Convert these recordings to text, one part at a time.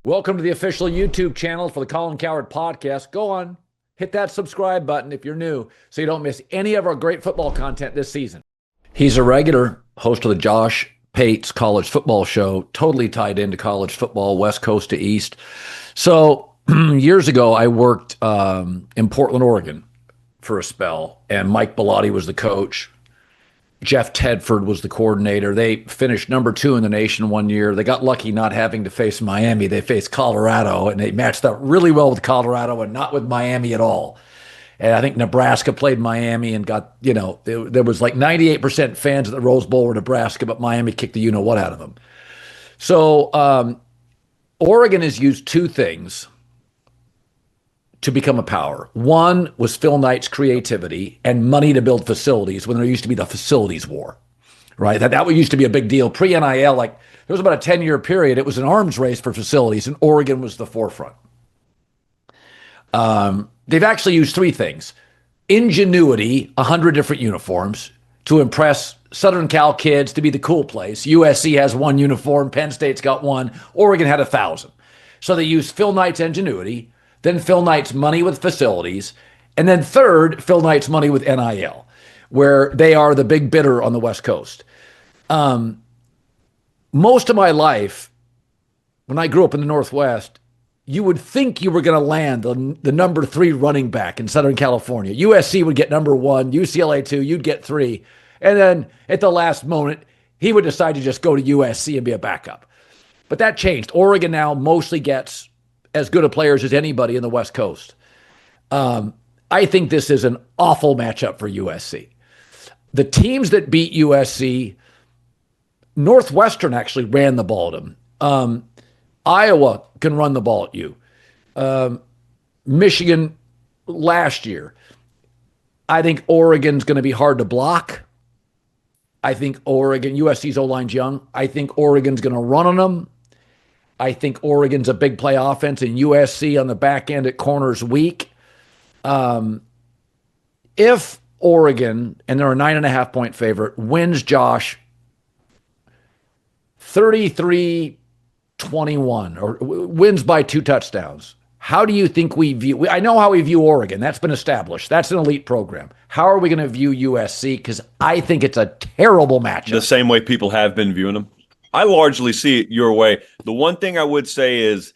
Welcome to the official YouTube channel for the Colin Cowherd podcast. Go on, hit that subscribe button if you're new so you don't miss any of our great football content this season. He's a regular host of the Josh Pate's college football show, totally tied into college football, West Coast to East. So years ago, I worked in Portland, Oregon for a spell, and Mike Bellotti was the coach. Jeff Tedford was the coordinator. They finished number 2 in the nation one year. They got lucky not having to face Miami. They faced Colorado, and they matched up really well with Colorado and not with Miami at all. And I think Nebraska played Miami and got, there was like 98% fans at the Rose Bowl were Nebraska, but Miami kicked the you-know-what out of them. So Oregon has used two things to become a power. One was Phil Knight's creativity and money to build facilities when there used to be the facilities war, right? That used to be a big deal. Pre-NIL, like there was about a 10-year period. It was an arms race for facilities, and Oregon was the forefront. They've actually used three things. Ingenuity, 100 different uniforms to impress Southern Cal kids to be the cool place. USC has one uniform. Penn State's got one. Oregon had 1,000. So they used Phil Knight's ingenuity, then Phil Knight's money with facilities, and then third, Phil Knight's money with NIL, where they are the big bidder on the West Coast. Most of my life, when I grew up in the Northwest, you would think you were going to land the number 3 running back in Southern California. USC would get number 1, UCLA 2, you'd get 3. And then at the last moment, he would decide to just go to USC and be a backup. But that changed. Oregon now mostly gets as good of players as anybody in the West Coast. I think this is an awful matchup for USC. The teams that beat USC, Northwestern actually ran the ball at them. Iowa can run the ball at you. Michigan last year. I think Oregon's going to be hard to block. I think USC's O-line's young. I think Oregon's going to run on them. I think Oregon's a big play offense, and USC on the back end at corners weak. If Oregon, and they're a 9.5-point favorite, wins Josh 33-21 or wins by 2 touchdowns, how do you think we view? I know how we view Oregon. That's been established. That's an elite program. How are we going to view USC? Because I think it's a terrible matchup. The same way people have been viewing them. I largely see it your way. The one thing I would say is,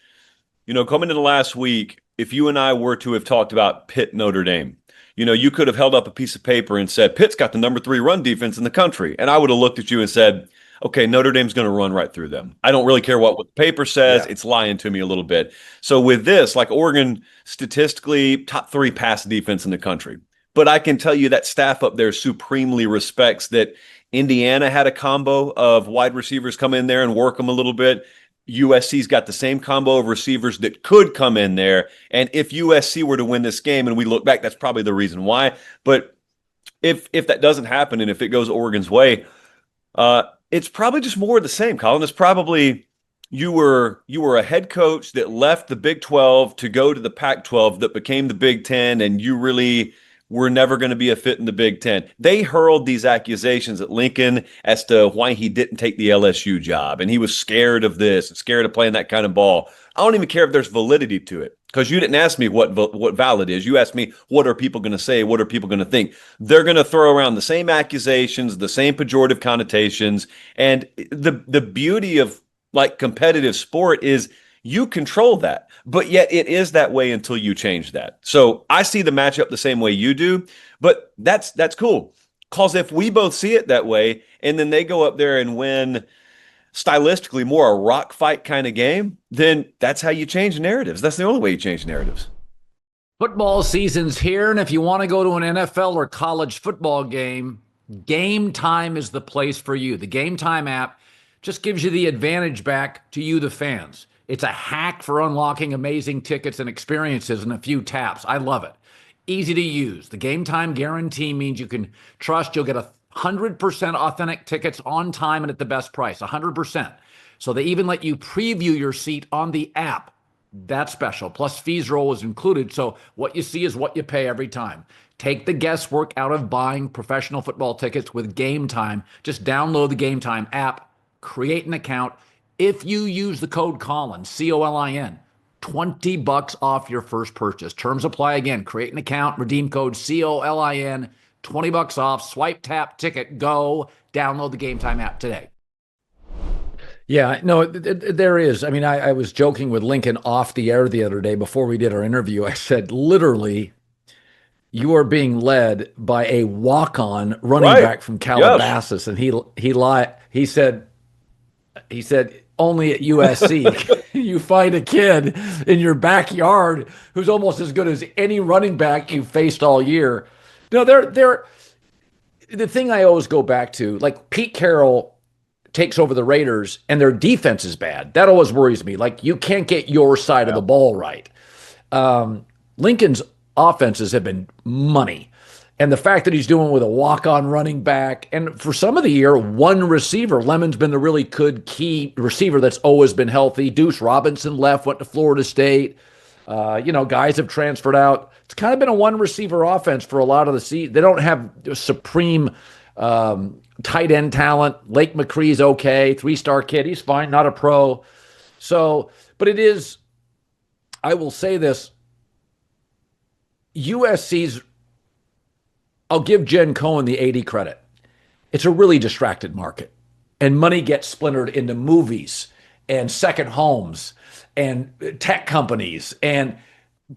coming into last week, if you and I were to have talked about Pitt Notre Dame, you could have held up a piece of paper and said, Pitt's got the number 3 run defense in the country. And I would have looked at you and said, okay, Notre Dame's going to run right through them. I don't really care what the paper says. Yeah. It's lying to me a little bit. So with this, like Oregon, statistically, top 3 pass defense in the country. But I can tell you that staff up there supremely respects that Indiana had a combo of wide receivers come in there and work them a little bit. USC's got the same combo of receivers that could come in there. And if USC were to win this game, and we look back, that's probably the reason why. But if that doesn't happen, and if it goes Oregon's way, it's probably just more of the same, Colin. It's probably you were a head coach that left the Big 12 to go to the Pac-12 that became the Big 10, and you really were never going to be a fit in the Big 10. They hurled these accusations at Lincoln as to why he didn't take the LSU job, and he was scared of this and scared of playing that kind of ball. I don't even care if there's validity to it, because you didn't ask me what valid is. You asked me, what are people going to say? What are people going to think? They're going to throw around the same accusations, the same pejorative connotations. And the beauty of like competitive sport is you control that, but yet it is that way until you change that. So I see the matchup the same way you do, but that's cool. Because if we both see it that way, and then they go up there and win stylistically more a rock fight kind of game, then that's how you change narratives. That's the only way you change narratives. Football season's here, and if you want to go to an NFL or college football game, Game Time is the place for you. The Game Time app just gives you the advantage back to you, the fans. It's a hack for unlocking amazing tickets and experiences in a few taps. I love it. Easy to use. The Game Time guarantee means you can trust you'll get 100% authentic tickets on time and at the best price, 100%. So they even let you preview your seat on the app. That's special. Plus fees roll is included, so what you see is what you pay every time. Take the guesswork out of buying professional football tickets with Game Time. Just download the Game Time app, create an account, if you use the code Colin, Colin, $20 off your first purchase. Terms apply again. Create an account, redeem code Colin, $20 off. Swipe, tap, ticket, go. Download the Game Time app today. Yeah, no, there is. I mean, I was joking with Lincoln off the air the other day before we did our interview. I said, literally, you are being led by a walk-on running back from Calabasas, and he lied. He said, only at USC you find a kid in your backyard who's almost as good as any running back you've faced all year. No, they're the thing I always go back to, like Pete Carroll takes over the Raiders and their defense is bad. That always worries me. Like, you can't get your side of the ball right. Lincoln's offenses have been money. And the fact that he's doing with a walk-on running back, and for some of the year, one receiver. Lemon's been the really good key receiver that's always been healthy. Deuce Robinson left, went to Florida State. Guys have transferred out. It's kind of been a one-receiver offense for a lot of the season. They don't have supreme tight end talent. Lake McCree's okay. 3-star kid. He's fine. Not a pro. So, but it is, I will say this, USC's, I'll give Jen Cohen the AD credit. It's a really distracted market. And money gets splintered into movies and second homes and tech companies and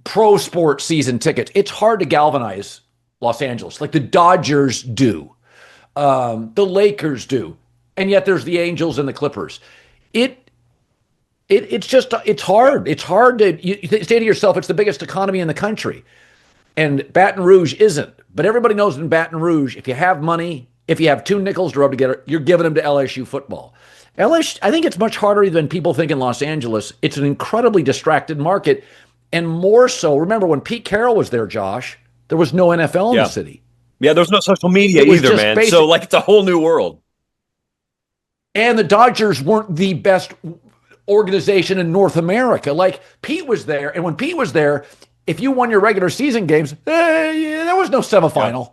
pro sports season tickets. It's hard to galvanize Los Angeles like the Dodgers do. The Lakers do. And yet there's the Angels and the Clippers. It's hard. It's hard to you say to yourself, it's the biggest economy in the country. And Baton Rouge isn't. But everybody knows in Baton Rouge, if you have money, if you have two nickels to rub together, you're giving them to LSU football. LSU, I think it's much harder than people think in Los Angeles. It's an incredibly distracted market. And more so, remember when Pete Carroll was there, Josh, there was no NFL in the city. Yeah, there's no social media either, man. So, like, it's a whole new world. And the Dodgers weren't the best organization in North America. Like, Pete was there, and when Pete was there, if you won your regular season games, there was no semifinal. Yeah.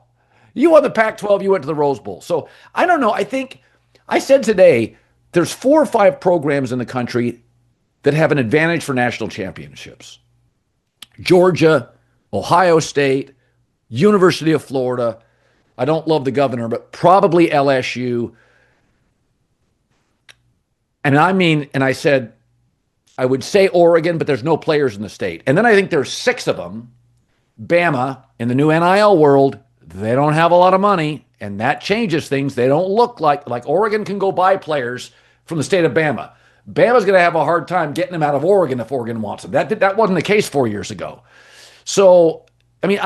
You won the Pac-12, you went to the Rose Bowl. So, I don't know. I think, I said today, there's 4 or 5 programs in the country that have an advantage for national championships. Georgia, Ohio State, University of Florida. I don't love the governor, but probably LSU. And I said, I would say Oregon, but there's no players in the state. And then I think there's 6 of them. Bama, in the new NIL world, they don't have a lot of money, and that changes things. They don't look like Oregon can go buy players from the state of Bama. Bama's going to have a hard time getting them out of Oregon if Oregon wants them. That wasn't the case 4 years ago. So, I mean,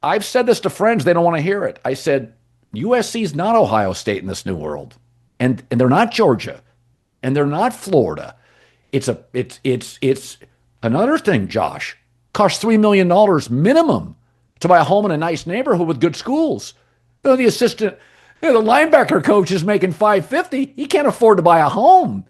I've said this to friends. They don't want to hear it. I said, USC's not Ohio State in this new world. And they're not Georgia. And they're not Florida. It's another thing, Josh. Costs $3 million minimum to buy a home in a nice neighborhood with good schools. The linebacker coach is making $550. He can't afford to buy a home.